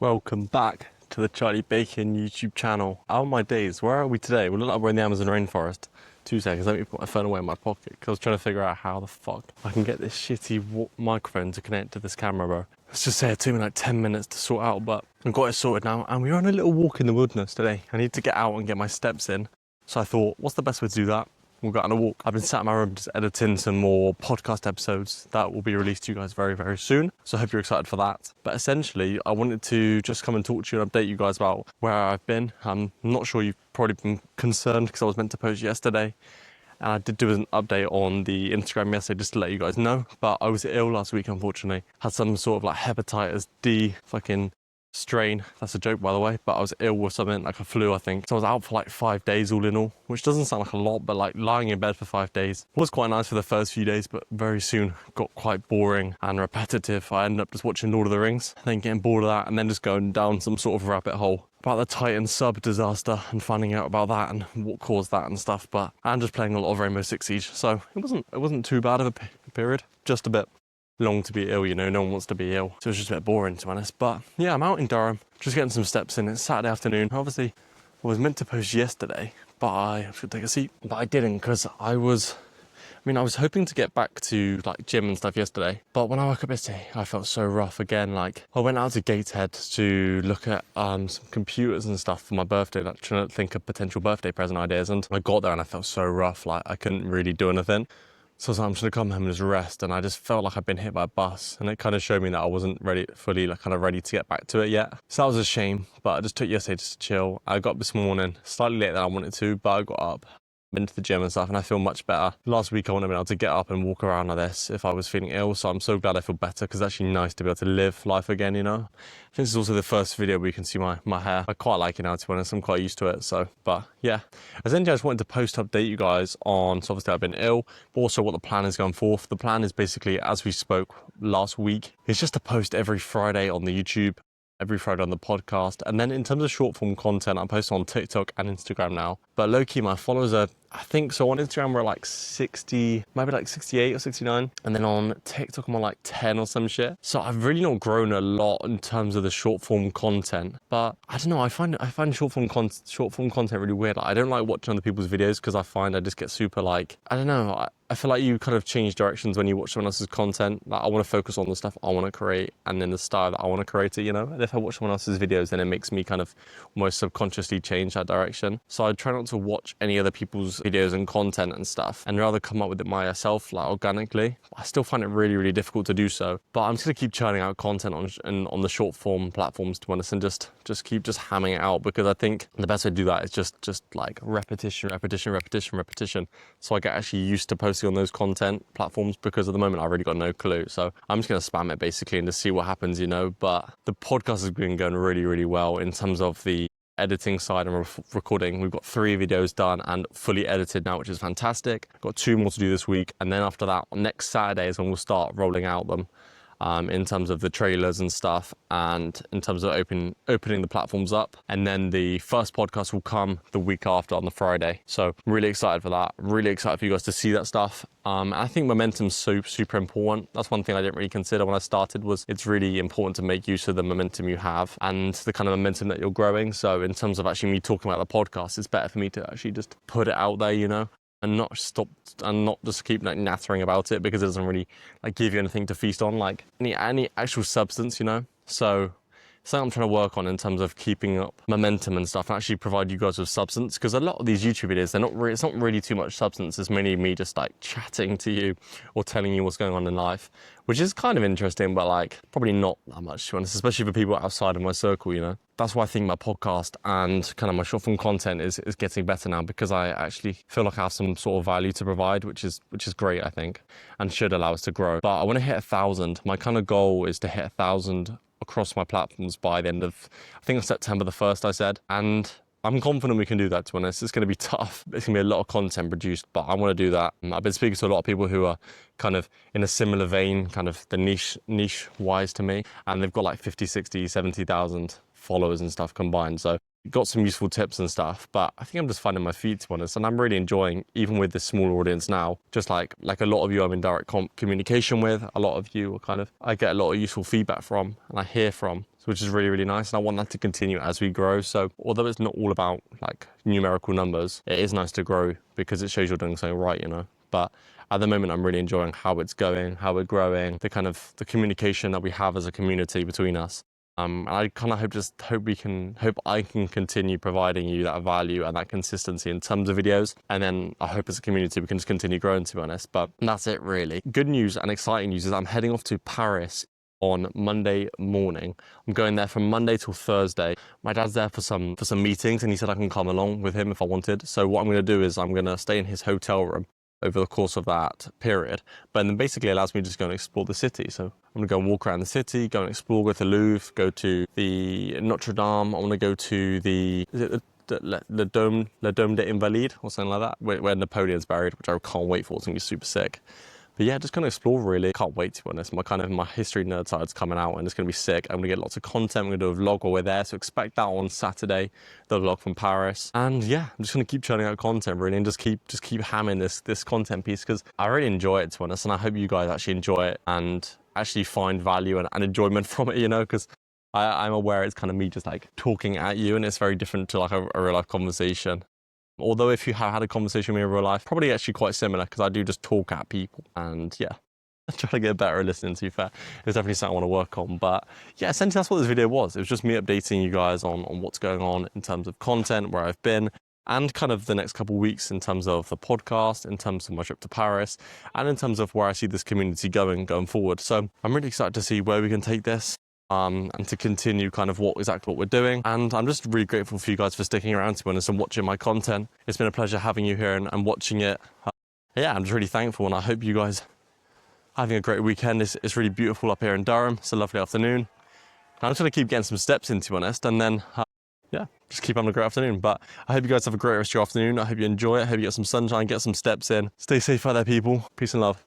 Welcome back to the Charlie Bacon YouTube channel. How are my days? Where are we today? We look like we're in the Amazon rainforest. 2 seconds, let me put my phone away in my pocket because I was trying to figure out how the fuck I can get this shitty microphone to connect to this camera, bro. Let's just say it took me like 10 minutes to sort out, but I've got it sorted now. And we're on a little walk in the wilderness today. I need to get out and get my steps in. So I thought, what's the best way to do that? We'll go on a walk. I've been sat in my room just editing some more podcast episodes that will be released to you guys very, very soon. So I hope you're excited for that. But essentially, I wanted to just come and talk to you and update you guys about where I've been. I'm not sure you've probably been concerned because I was meant to post yesterday. And I did do an update on the Instagram yesterday just to let you guys know. But I was ill last week, unfortunately. Had some sort of like hepatitis D fucking strain. That's a joke, by the way, but I was ill with something like a flu, I think. So I was out for like 5 days all in all, which doesn't sound like a lot, but like lying in bed for 5 days was quite nice for the first few days, but very soon got quite boring and repetitive. I ended up just watching Lord of the Rings, then getting bored of that, and then just going down some sort of rabbit hole about the Titan sub disaster and finding out about that and what caused that and stuff. But I'm just playing a lot of Rainbow Six Siege, so it wasn't too bad of a period, just a bit long to be ill, you know, no one wants to be ill. So it was just a bit boring, to be honest. But yeah, I'm out in Durham, just getting some steps in. It's Saturday afternoon. Obviously, I was meant to post yesterday, but I should take a seat. But I didn't because I was hoping to get back to like gym and stuff yesterday. But when I woke up yesterday, I felt so rough again. Like I went out to Gateshead to look at some computers and stuff for my birthday, like trying to think of potential birthday present ideas. And I got there and I felt so rough, like I couldn't really do anything. So I was like, I'm just gonna come home and just rest, and I just felt like I'd been hit by a bus, and it kind of showed me that I wasn't fully ready to get back to it yet. So that was a shame, but I just took yesterday just to chill. I got up this morning, slightly later than I wanted to, but I got up, been to the gym and stuff, and I feel much better. Last week I wouldn't have been able to get up and walk around like this if I was feeling ill, so I'm so glad I feel better, because it's actually nice to be able to live life again, you know? I think this is also the first video where you can see my hair. I quite like it now, to be honest. I'm quite used to it, so, but yeah. Essentially, I just wanted to update you guys on, so obviously I've been ill, but also what the plan is going forth. The plan is basically, as we spoke last week, it's just to post every Friday on the YouTube, every Friday on the podcast. And then in terms of short form content, I'm posting on TikTok and Instagram now. But low key, my followers are, I think, so on Instagram we're like 60, maybe like 68 or 69. And then on TikTok I'm on like 10 or some shit. So I've really not grown a lot in terms of the short form content. But I don't know, I find short form content really weird. Like, I don't like watching other people's videos because I find I just get super like, I don't know, I feel like you kind of change directions when you watch someone else's content. Like, I want to focus on the stuff I want to create and in the style that I want to create it, you know? And if I watch someone else's videos, then it makes me kind of almost subconsciously change that direction. So I try not to watch any other people's videos and content and stuff, and rather come up with it myself, like organically. I still find it really, really difficult to do so. But I'm just going to keep churning out content on the short form platforms, to be honest, and just keep hamming it out, because I think the best way to do that is just like repetition. So I get actually used to posting on those content platforms, because at the moment I've really got no clue. So I'm just going to spam it basically and just see what happens, you know. But the podcast has been going really, really well in terms of the editing side and recording. We've got 3 videos done and fully edited now, which is fantastic. Got 2 more to do this week, and then after that, next Saturday is when we'll start rolling out them. In terms of the trailers and stuff, and in terms of opening the platforms up. And then the first podcast will come the week after on the Friday. So I'm really excited for that. Really excited for you guys to see that stuff. I think momentum's super important. That's one thing I didn't really consider when I started, was it's really important to make use of the momentum you have and the kind of momentum that you're growing. So in terms of actually me talking about the podcast, it's better for me to actually just put it out there, you know, and not just keep like nattering about it, because it doesn't really like give you anything to feast on, like any actual substance, you know. So something I'm trying to work on in terms of keeping up momentum and stuff, and actually provide you guys with substance, because a lot of these YouTube videos, it's not really too much substance. It's mainly me just like chatting to you or telling you what's going on in life, which is kind of interesting, but like probably not that much, to be honest, especially for people outside of my circle, you know. That's why I think my podcast and kind of my short form content is getting better now, because I actually feel like I have some sort of value to provide, which is great, I think, and should allow us to grow. But I want to hit 1,000. My kind of goal is to hit 1,000 across my platforms by the end of, I think, September the 1st, I said. And I'm confident we can do that, to be honest. It's going to be tough. It's going to be a lot of content produced, but I want to do that. I've been speaking to a lot of people who are kind of in a similar vein, kind of the niche wise to me, and they've got like 50, 60, 70,000 followers and stuff combined. So got some useful tips and stuff, but I think I'm just finding my feet, to be honest, and I'm really enjoying, even with this small audience now, just like a lot of you I'm in direct communication with, a lot of you are kind of, I get a lot of useful feedback from, and I hear from, which is really, really nice, and I want that to continue as we grow. So although it's not all about like numerical numbers, it is nice to grow because it shows you're doing something right, you know. But at the moment, I'm really enjoying how it's going, how we're growing, the communication that we have as a community between us. And I kind of hope I can continue providing you that value and that consistency in terms of videos. And then I hope as a community we can just continue growing, to be honest. But that's it really. Good news and exciting news is I'm heading off to Paris on Monday morning. I'm going there from Monday till Thursday. My dad's there for some meetings, and he said I can come along with him if I wanted. So what I'm going to do is I'm going to stay in his hotel room over the course of that period, but then basically allows me to just go and explore the city. So I'm going to go and walk around the city, go and explore, go to the Louvre, go to the Notre Dame. I want to go to the Le Dome des Invalides or something like that, where Napoleon's buried, which I can't wait for. It's going to be super sick. But yeah, just going to explore really. Can't wait, to be honest. My history nerd side's coming out and it's going to be sick. I'm going to get lots of content. I'm going to do a vlog while we're there. So expect that on Saturday, the vlog from Paris. And yeah, I'm just going to keep churning out content really and just keep hammering this content piece because I really enjoy it, to be honest. And I hope you guys actually enjoy it and actually find value and enjoyment from it, you know, because I'm aware it's kind of me just like talking at you and it's very different to like a real life conversation. Although if you have had a conversation with me in real life, probably actually quite similar because I do just talk at people. And yeah, I try to get better at listening, to be fair. It's definitely something I want to work on. But yeah, essentially that's what this video was. It was just me updating you guys on what's going on in terms of content, where I've been, and kind of the next couple of weeks in terms of the podcast, in terms of my trip to Paris, and in terms of where I see this community going forward. So I'm really excited to see where we can take this. And to continue kind of exactly what we're doing. And I'm just really grateful for you guys for sticking around, to be honest, and watching my content. It's been a pleasure having you here and watching it. Yeah, I'm just really thankful, and I hope you guys are having a great weekend. It's really beautiful up here in Durham. It's a lovely afternoon. I'm just going to keep getting some steps in, to be honest, and then yeah, just keep having a great afternoon. But I hope you guys have a great rest of your afternoon. I hope you enjoy it. I hope you get some sunshine, get some steps in. Stay safe out there, people. Peace and love.